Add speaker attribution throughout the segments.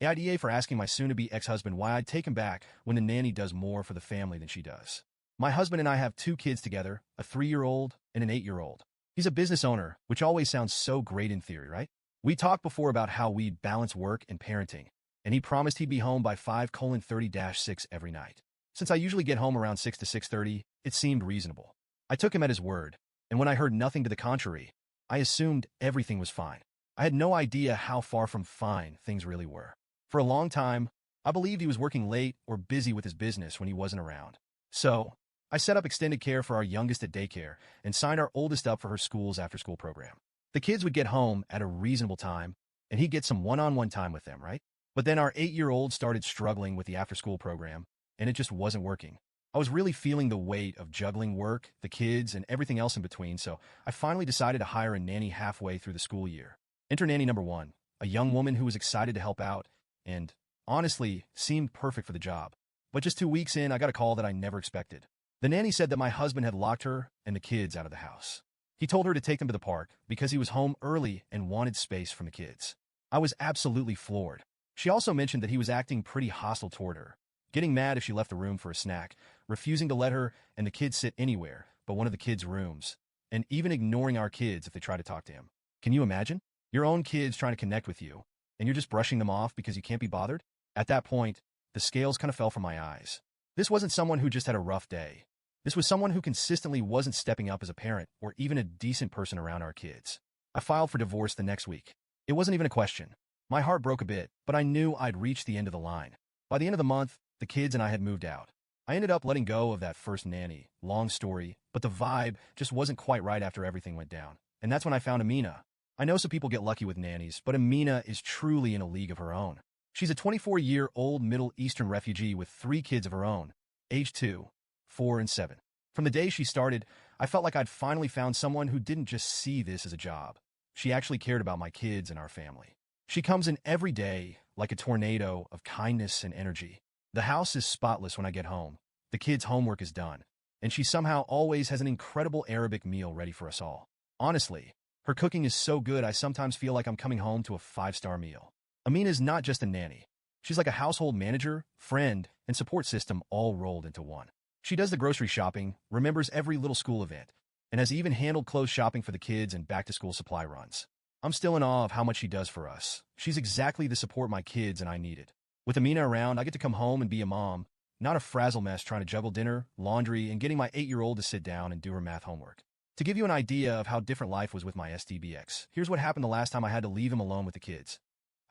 Speaker 1: AITA for asking my soon-to-be ex-husband why I'd take him back when the nanny does more for the family than she does. My husband and I have 2 kids together, a 3-year-old and an 8-year-old. He's a business owner, which always sounds so great in theory, right? We talked before about how we'd balance work and parenting, and he promised he'd be home by 5:30-6 every night. Since I usually get home around 6 to 6:30, it seemed reasonable. I took him at his word, and when I heard nothing to the contrary, I assumed everything was fine. I had no idea how far from fine things really were. For a long time, I believed he was working late or busy with his business when he wasn't around. So, I set up extended care for our youngest at daycare and signed our oldest up for her school's after-school program. The kids would get home at a reasonable time, and he'd get some one-on-one time with them, right? But then our 8-year-old started struggling with the after-school program, and it just wasn't working. I was really feeling the weight of juggling work, the kids, and everything else in between, so I finally decided to hire a nanny halfway through the school year. Enter nanny number 1, a young woman who was excited to help out and, honestly, seemed perfect for the job. But just 2 weeks in, I got a call that I never expected. The nanny said that my husband had locked her and the kids out of the house. He told her to take them to the park because he was home early and wanted space from the kids. I was absolutely floored. She also mentioned that he was acting pretty hostile toward her, getting mad if she left the room for a snack, refusing to let her and the kids sit anywhere but one of the kids' rooms, and even ignoring our kids if they tried to talk to him. Can you imagine? Your own kids trying to connect with you, and you're just brushing them off because you can't be bothered? At that point, the scales kind of fell from my eyes. This wasn't someone who just had a rough day. This was someone who consistently wasn't stepping up as a parent or even a decent person around our kids. I filed for divorce the next week. It wasn't even a question. My heart broke a bit, but I knew I'd reached the end of the line. By the end of the month, the kids and I had moved out. I ended up letting go of that first nanny. Long story, but the vibe just wasn't quite right after everything went down. And that's when I found Amina. I know some people get lucky with nannies, but Amina is truly in a league of her own. She's a 24-year-old Middle Eastern refugee with 3 kids of her own, age 2, 4, and 7. From the day she started, I felt like I'd finally found someone who didn't just see this as a job. She actually cared about my kids and our family. She comes in every day like a tornado of kindness and energy. The house is spotless when I get home. The kids' homework is done. And she somehow always has an incredible Arabic meal ready for us all. Honestly, her cooking is so good I sometimes feel like I'm coming home to a 5-star meal. Amina is not just a nanny. She's like a household manager, friend, and support system all rolled into one. She does the grocery shopping, remembers every little school event, and has even handled clothes shopping for the kids and back-to-school supply runs. I'm still in awe of how much she does for us. She's exactly the support my kids and I needed. With Amina around, I get to come home and be a mom, not a frazzle mess trying to juggle dinner, laundry, and getting my 8-year-old to sit down and do her math homework. To give you an idea of how different life was with my STBX, here's what happened the last time I had to leave him alone with the kids.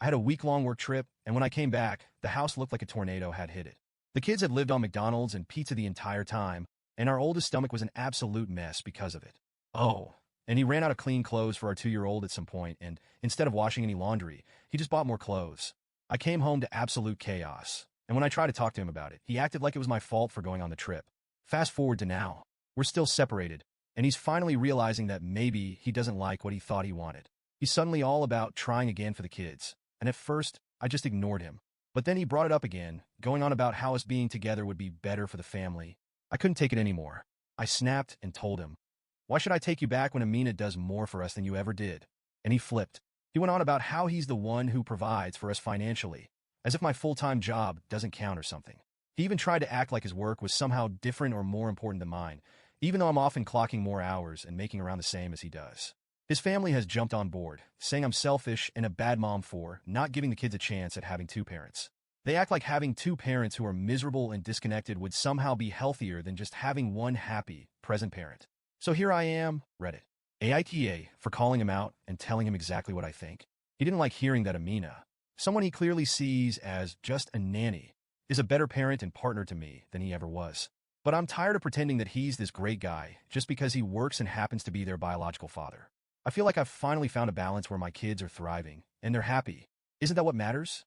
Speaker 1: I had a week-long work trip, and when I came back, the house looked like a tornado had hit it. The kids had lived on McDonald's and pizza the entire time, and our oldest stomach was an absolute mess because of it. Oh, and he ran out of clean clothes for our 2-year-old at some point, and instead of washing any laundry, he just bought more clothes. I came home to absolute chaos, and when I tried to talk to him about it, he acted like it was my fault for going on the trip. Fast forward to now. We're still separated, and he's finally realizing that maybe he doesn't like what he thought he wanted. He's suddenly all about trying again for the kids. And at first, I just ignored him. But then he brought it up again, going on about how us being together would be better for the family. I couldn't take it anymore. I snapped and told him, "Why should I take you back when Amina does more for us than you ever did?" And he flipped. He went on about how he's the one who provides for us financially, as if my full-time job doesn't count or something. He even tried to act like his work was somehow different or more important than mine, even though I'm often clocking more hours and making around the same as he does. His family has jumped on board, saying I'm selfish and a bad mom for not giving the kids a chance at having 2 parents. They act like having 2 parents who are miserable and disconnected would somehow be healthier than just having one happy, present parent. So here I am, Reddit. AITA for calling him out and telling him exactly what I think. He didn't like hearing that Amina, someone he clearly sees as just a nanny, is a better parent and partner to me than he ever was. But I'm tired of pretending that he's this great guy just because he works and happens to be their biological father. I feel like I've finally found a balance where my kids are thriving, and they're happy. Isn't that what matters?